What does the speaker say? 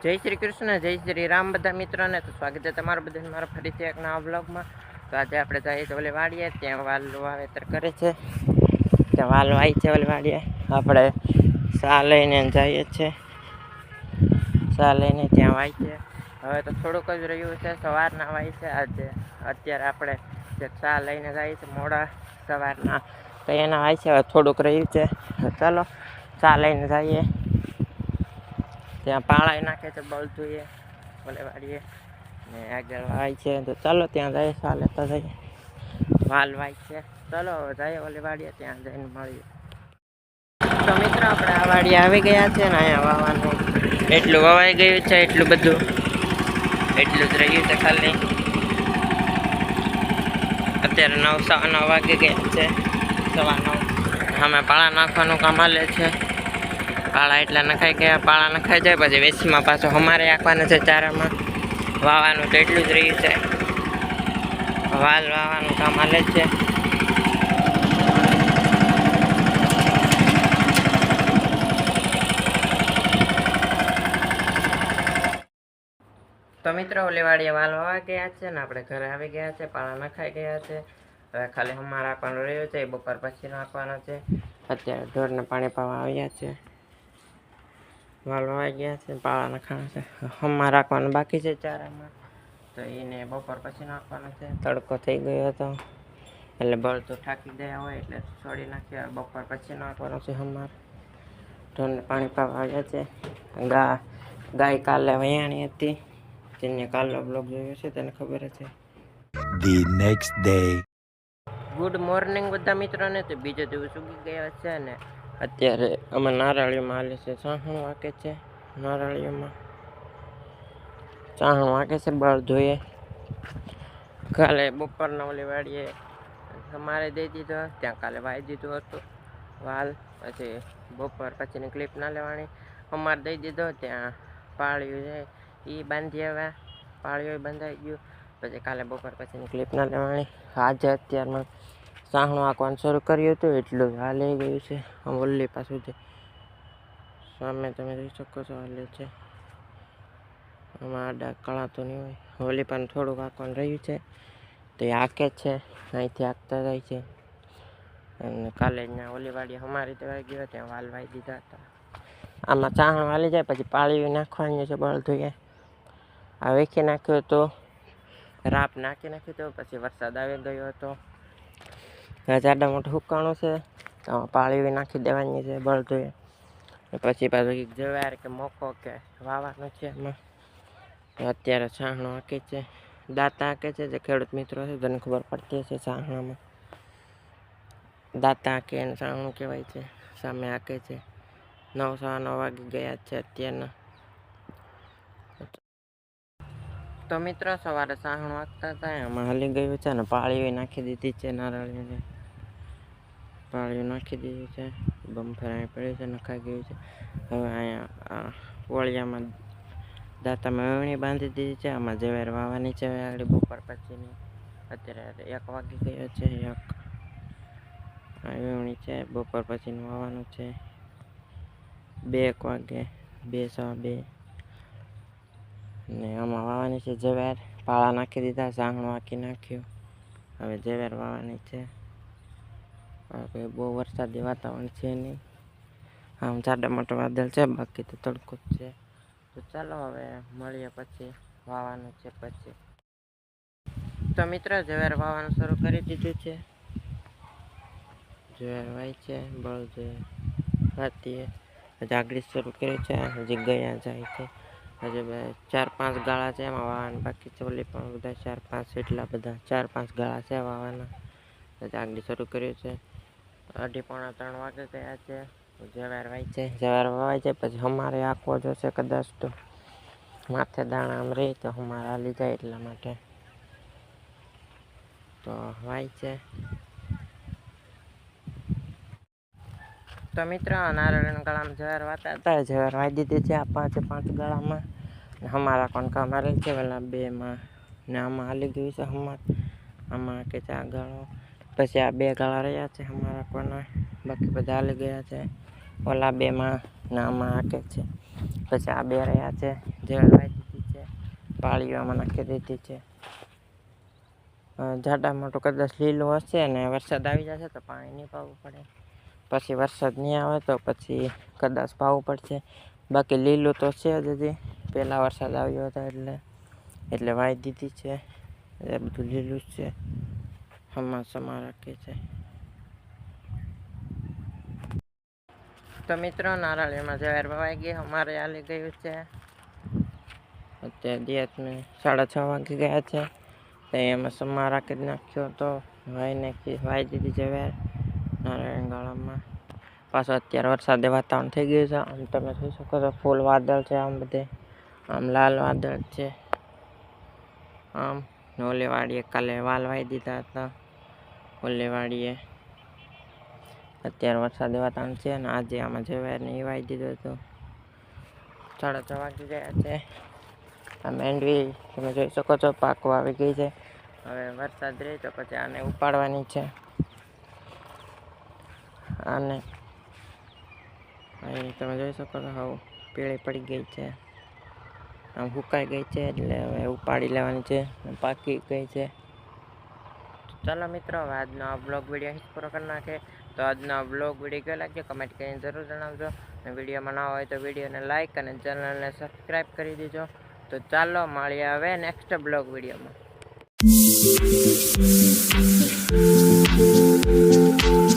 જય શ્રી કૃષ્ણ, જય શ્રી રામ બધા મિત્રોને. તો સ્વાગત છે તમારું બધાને મારા ફરીથી એક નવા બ્લોગમાં. તો આજે આપણે જઈએ છીએ ઓલી વાડીએ, ત્યાં વાલ વાવેતર કરે છે, ત્યાં વાલ વાય છે ઓલી વાડીએ. આપણે સા લઈને જઈએ છીએ, સા લઈને ત્યાં વાય છે. હવે તો થોડુંક જ રહ્યું છે, સવારના વાય છે આજે. અત્યારે આપણે જે સા લઈને જઈએ છીએ મોડા સવારના, તો એના વાય છે. હવે થોડુંક રહ્યું છે, ચાલો સા લઈને જઈએ. ત્યાં પાળાઈ નાખે છે બળદુએ ઓલે વાડીએ, ને આગળ વાય છે. તો ચાલો ત્યાં જઈએ, સા લેતા જઈએ. વાલ વાય છે, ચાલો હવે જઈએ ઓલી વાડીએ, ત્યાં જઈને મળીએ. તો મિત્રો આપણે આ વાડીએ આવી ગયા છે ને, અહીંયા વાવવાનું એટલું વવાઈ ગયું છે, એટલું બધું એટલું જ રહ્યું છે ખાલી. અત્યારે 9:09 વાગી ગયા છે, 9:15. અમે પાળા નાખવાનું કામ હાલે છે. પાળા એટલા નખાઈ ગયા, પાળા નખાઈ જાય પછી વેચમાં પાછો અમારે આંકવાના છે ચારામાં. વાવાનું તો એટલું જ રહ્યું છે, વાલ વાવાનું કામ હાલે છે. તો મિત્રો ઓલી વાડીએ વાલ વાવા ગયા છે ને, આપણે ઘરે આવી ગયા છે. પાળા નખાઈ ગયા છે, હવે ખાલી હમાર રાખવાનું રહ્યું છે, એ બપોર પછી નાખવાનો છે. અત્યારે ઢોરને પાણી પાવા આવ્યા છે. વાલ વાવાઈ ગયા છે, પાળા નખાણા છે, હમા રાખવાનું બાકી છે ચારામાં, તો એને બપોર પછી નાખવાનું છે. તડકો થઈ ગયો હતો એટલે બળ તો થાકી ગયા હોય એટલે છોડી નાખ્યા. બપોર પછી નાખવાનું છે હમાર. ઢોરને પાણી પાવા આવ્યા છે. ગાય કાલે વયાણી હતી, જેને કાલનો બ્લોગ જોયો છે તેને ખબર છે. The next day. Good morning બધા મિત્રોને. તો બીજો દિવસ ઉગી ગયો છે ને અત્યારે અમે નારાળીમાં હાલે છે, સાહણ વાકે છે. નારાળીઓમાં સાહણ વાકે છે બળ ધોઈએ. કાલે બપોરના ઓલી વાડીએ અમારે દઈ દીધો, ત્યાં કાલે વાઈ દીધું હતું વાલ. પછી બપોર પછીની ક્લિપ ના લેવાની, અમારે દઈ દીધો. ત્યાં પાળ્યું છે એ બાંધી આવ્યા, પાળીઓ બંધાઈ ગયું. પછી કાલે બપોર પછીની ક્લિપ ના લેવાની. આજે અત્યારમાં સાહણું આંકવાનું શરૂ કર્યું હતું, એટલું હાલે ગયું છે. આમ ઓલી પાછું છે સામે તમે જોઈ શકો છો, હાલે છે. આમાં આડા કળા તો નહીં હોય. ઓલી પણ થોડુંક આંકવાનું રહ્યું છે, તો એ આંકે છે, અહીંથી આંકતા જાય છે. અને કાલે જ ઓલી વાડી અમારી દેવાઈ ગયો, ત્યાં વાલ વાઈ દીધા હતા. આમાં ચાહણ વાલી જાય પછી પાળી નાખવાની છે બળદુએ. આ વેખી નાખ્યું તો રાપ નાખી નાખ્યું તો પછી વરસાદ આવી ગયો હતો. જાડા મોટું હુકાણું છે, તો પાળી નાખી દેવાની છે બળદુએ. પછી પાછું જવાર કે મોકો કે વાવવાનું છે એમાં. અત્યારે છાહણું આંકે છે, દાંતા આંકે છે. જે ખેડૂત મિત્રો છે તેને ખબર પડતી હશે, છાહણામાં દાંતા આંકે અને છાહણું કહેવાય છે. સામે આંકે છે. 9:09 વાગી ગયા છે અત્યારના. તો મિત્રો સવારે સાહણું વાગતા હતા, એમાં હલી ગયું છે ને પાળીઓ નાખી દીધી છે. નારાયણીને પાળીઓ નાખી દીધી છે, બમ્ફર અહીં પડ્યું છે, નખાઈ ગયું છે. હવે અહીંયા વળિયામાં દાંતામાં વેવણી બાંધી દીધી છે. આમાં જવેર વાવવાની છે આગળ બપોર પછીની. અત્યારે 1 વાગી ગયો છે. 1 વેવણી છે, બપોર પછીનું વાવવાનું છે. 2 વાગે, 2:15 ને આમાં વાવવાની છે જવેર. પાળા નાખી દીધા, સાહણું આંકી નાખ્યું. હવે જવેર વાવવાની છે. હવે બહુ વરસાદી વાતાવરણ છે નહીં, આમ જાડા મોટા વાદળ છે, બાકી તો તડકો જ છે. તો ચાલો હવે મળીએ પછી વાવવાનું છે પછી. તો મિત્રો જવેર વાવવાનું શરૂ કરી દીધું છે. જવેર વાય છે બળદ હાથીએ. હજી આગળ શરૂ કરી છે, હજી ગયા જાય છે. હજી 4-5 ગાળા છે એમાં વાવવાના બાકી છે. ઓલી પણ બધા 4-5 એટલા બધા 4-5 ગાળા છે વાવવાના. હજી આગળ શરૂ કર્યું છે. 2:30-3 વાગે ગયા છે. જવેર વાય છે, જવેર વાવાય છે પછી અમારે આંકવો જોશે કદાચ. તો માથે દાણા આમ રહી તો અમારે હાલી જાય એટલા માટે તો વાય છે. તો મિત્રો નારાયણ ગાળામાં જવેર વાતા હતા, જવેર વાઈ દીધી છે આ 5 ગાળામાં. અમારા કોણ કામ હાલે છે પેલા 2માં, ને આમાં હાલી ગયું છે અમાર. આમાં કે 4 ગાળો, પછી આ 2 ગાળા રહ્યા છે અમારા કોના, બાકી બધા હાલી ગયા છે ઓલા 2માં ને આમાં આકે છે. પછી આ બે રહ્યા છે જે હલવાઈ દીધી છે, પાળીઓમાં નાખી દીધી છે. જાડા મોટું કદાચ લીલું હશે ને વરસાદ આવી જશે તો પાણી નહીં પાવું પડે. પછી વરસાદ નહીં આવે તો પછી કદાચ પાવું પડશે. બાકી લીલું તો છે જ હજી, પહેલાં વરસાદ આવ્યો હતો એટલે વાઈ દીધી છે. એ બધું લીલું જ છે, સમા રાખે છે. તો મિત્રો નારાયણમાં જવાર વવાઈ ગઈ, અમારે હાલી ગયું છે. અત્યારે દિવસને 6:30 વાગી ગયા છે. તો એમાં સમા રાખી નાખ્યો તો વાઈ દીધી જવાર નારાયણ ગાળામાં. પાછો અત્યારે વરસાદે વાતાવરણ થઈ ગયું છે. આમ તમે જોઈ શકો છો ફૂલ વાદળ છે, આમ બધે આમ લાલ વાદળ છે. આમ ઓલી વાડીએ કાલે વાલ વાઈ દીધા હતા, ઓલી વાડીએ. અત્યારે વરસાદે વાતાવરણ છે ને આજે આમાં જવારને એ વાઈ દીધું હતું. 6:30 વાગી ગયા છે. આ મેંડવી તમે જોઈ શકો છો પાકવા આવી ગઈ છે. હવે વરસાદ રહે તો પછી આને ઉપાડવાની છે. આને અહીં તમે જોઈ શકો છો હવે પીળી પડી ગઈ છે, આમ સુકાઈ ગઈ છે એટલે હવે ઉપાડી લેવાની છે, પાકી ગઈ છે. ચાલો મિત્રો, હવે આજનો આ બ્લોગ વિડીયો અહીં પૂરો કરી નાખે. તો આજનો બ્લોગ વિડીયો કેવો લાગ્યો કમેન્ટ કરીને જરૂર જણાવજો. અને વિડીયોમાં ના હોય તો વિડીયોને લાઇક અને ચેનલને સબસ્ક્રાઈબ કરી દેજો. તો ચાલો મળીએ હવે નેક્સ્ટ બ્લોગ વિડીયોમાં.